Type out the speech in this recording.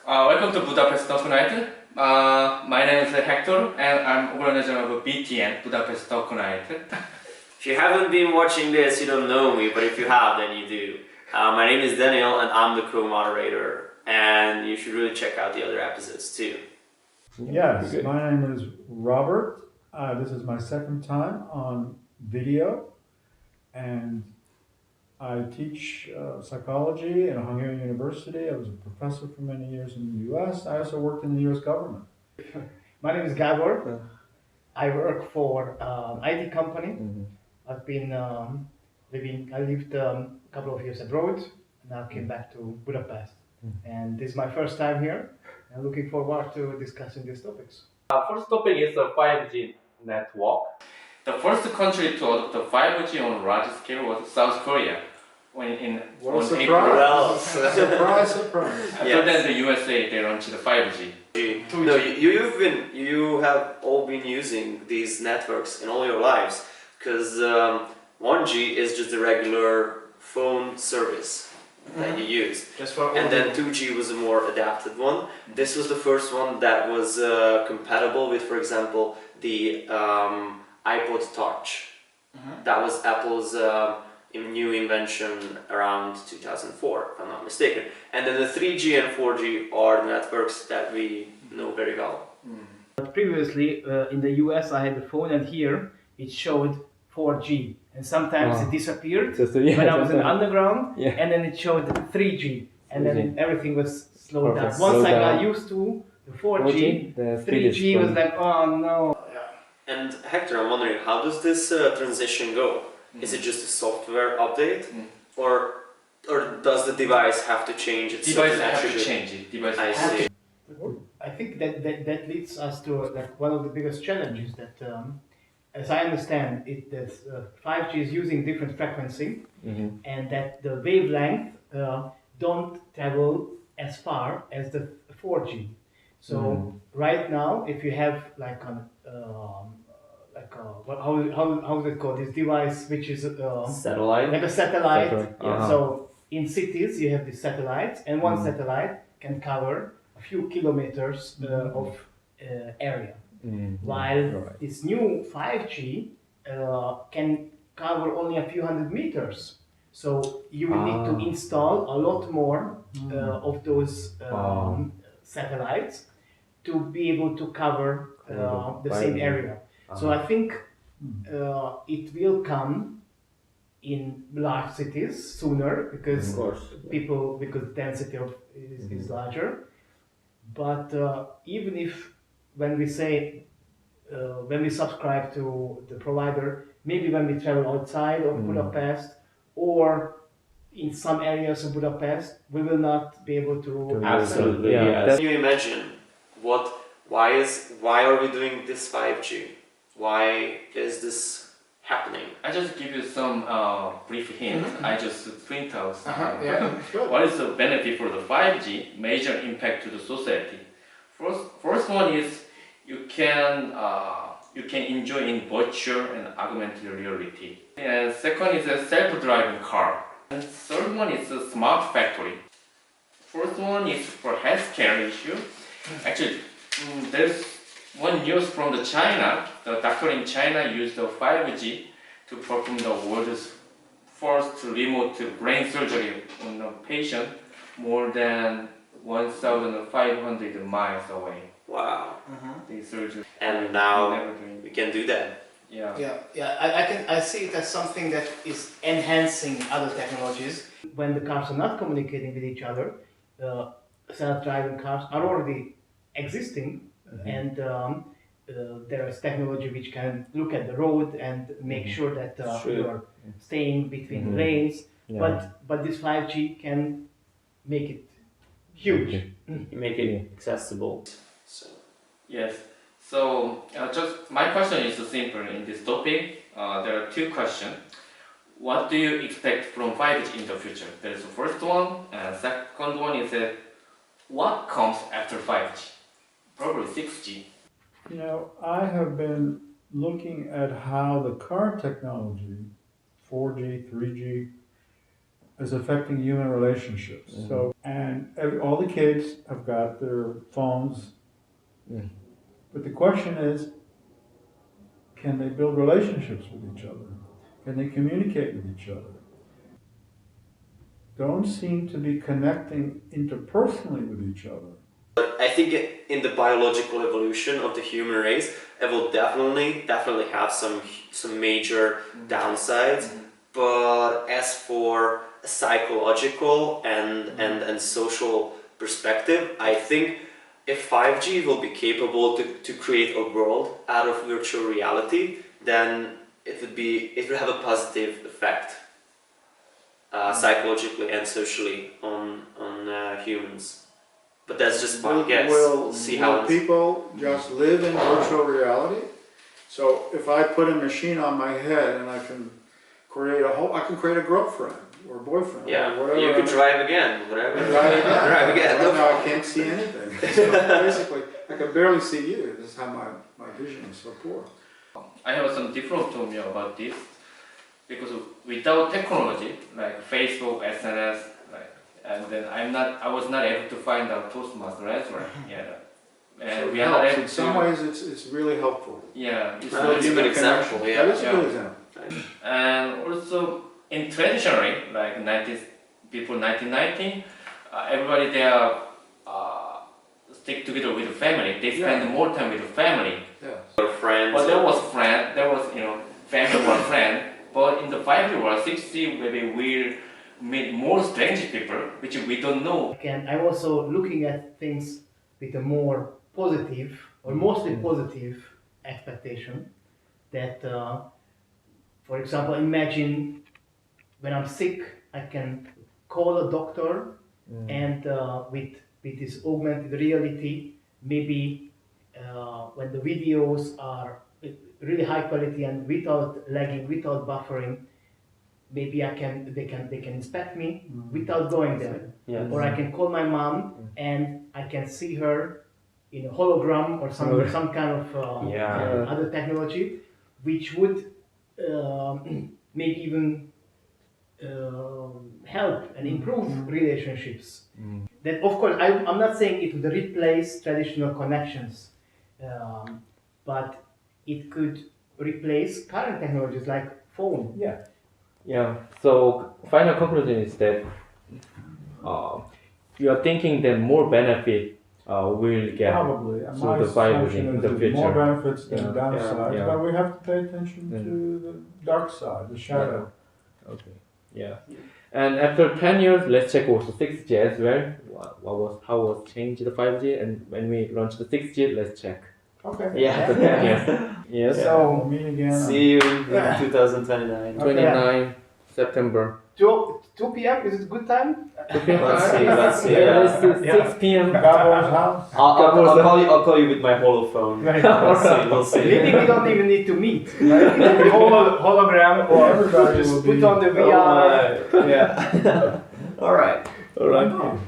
Welcome to Budapest Talk Night. My name is Hector and I'm organizer of BTN, Budapest Talk Night. If you haven't been watching this, you don't know me, but if you have, then you do. My name is Daniel and I'm the co-moderator, and you should really check out the other episodes too. Yes, my name is Robert. This is my second time on video, and I teach psychology at Hungarian University. I was a professor for many years in the U.S. I also worked in the U.S. government. My name is Gabor. I work for IT company. I've been I lived a couple of years abroad, and now came back to Budapest. And this is my first time here. I'm looking forward to discussing these topics. First topic is the 5G network. The first country to adopt the 5G on large scale was South Korea. On April. Well, Surprise! After that, the USA they launched the 5G. No, you have all been using these networks in all your lives, because 1G is just a regular phone service that you use, and then 2G was a more adapted one. This was the first one that was compatible with, for example, the iPod Touch. That was Apple's new invention around 2004, if I'm not mistaken. And then the 3G and 4G are the networks that we know very well. But previously, in the US, I had the phone, and here it showed 4G. And sometimes it disappeared when I was in the underground, and then it showed 3G. And then everything was slowed down. Once I got used to the 4G, 3G was like, oh no. And Hector, I'm wondering, how does this transition go? Is it just a software update, or does the device have to change its Device certain have to attribute? change it. Device I have to see. I think that leads us to one of the biggest challenges that, as I understand it, that 5G is using different frequency, and that the wavelength don't travel as far as the 4G. So right now, if you have like an how is it called? This device which is Satellite? like a satellite. Satellite. So in cities you have these satellites, and one satellite can cover a few kilometers of area, while this new 5G can cover only a few hundred meters. So you will need to install a lot more of those satellites to be able to cover the same area. So I think it will come in large cities sooner, because because density is larger. But even if when we subscribe to the provider, maybe when we travel outside of Budapest or in some areas of Budapest, we will not be able to. Absolutely, yes. Can you imagine why are we doing this 5G? Why is this happening? I just give you some brief hint. I just print out some. Sure. What is the benefit for the 5G? Major impact to the society. First one is you can enjoy in virtual and augmented reality. And second is a self-driving car. And third one is a smart factory. Fourth one is for healthcare issue. Actually, there's one news from the China. The doctor in China used the 5G to perform the world's first remote brain surgery on a patient more than 1,500 miles away. Wow. The surgery. And now we can do that. I see it as something that is enhancing other technologies. When the cars are not communicating with each other, self-driving cars are already existing, and there is technology which can look at the road and make sure that you are staying between lanes. But this 5G can make it huge. Make it accessible. So. Yes. So just my question is simple in this topic. There are two questions. What do you expect from 5G in the future? There is the first one, and second one is what comes after 5G? Probably 6G. You know, I have been looking at how the current technology, 4G, 3G, is affecting human relationships. So, and all the kids have got their phones. But the question is, can they build relationships with each other? Can they communicate with each other? Don't seem to be connecting interpersonally with each other. But I think in the biological evolution of the human race, it will definitely have some major downsides. But as for a psychological and social perspective, I think if 5G will be capable to create a world out of virtual reality, then it would have a positive effect psychologically and socially on humans. But that's just my guess. Will see how people just live in virtual reality? So if I put a machine on my head and I can create a girlfriend or boyfriend. Yeah, or whatever. you could drive again, whatever. Drive again. Right now I can't see anything. So basically, I can barely see you. This is how my vision is so poor. I have some different opinion about this because without technology like Facebook, SNS, and then I was not able to find out Toastmaster restaurant. And So we are not able in some ways, it's really helpful. it's That's a good example. Yeah. That is a good example. And also in traditionally like 1990, everybody there stick together with the family. They spend more time with the family. Yeah. Friends. But there was family or friend. But in the 5G world, 6G maybe we'll meet more strange people which we don't know. And I'm also looking at things with a more positive or mostly positive expectation that, for example, imagine when I'm sick, I can call a doctor and with this augmented reality, maybe when the videos are really high quality and without lagging, without buffering, maybe they can inspect me without going there. Yes. Or I can call my mom and I can see her in a hologram or some kind of other technology, which would maybe even help and improve relationships. That, of course, I'm not saying it would replace traditional connections, but it could replace current technologies like phone. Yeah. So final conclusion is that you are thinking that more benefit will get Probably. through My the 5G assumption in is the there's future. more benefits than Yeah. downsides, Yeah. but we have to pay attention to the dark side, the shadow. Okay. Yeah. And after 10 years, let's check also 6G as well. How was changed the 5G, and when we launch the 6G, let's check. Okay. Yeah. After 10 years. Yes. So we'll meet again. See you in 2029. 29 September. 2 p.m. is it good time? Let's see. Let's do 6 p.m. Gabo's house. I'll call you with my holophone. We'll see. Maybe we don't even need to meet. Right? The hologram or Everybody just will put be- on the VR. Yeah. All right. All right.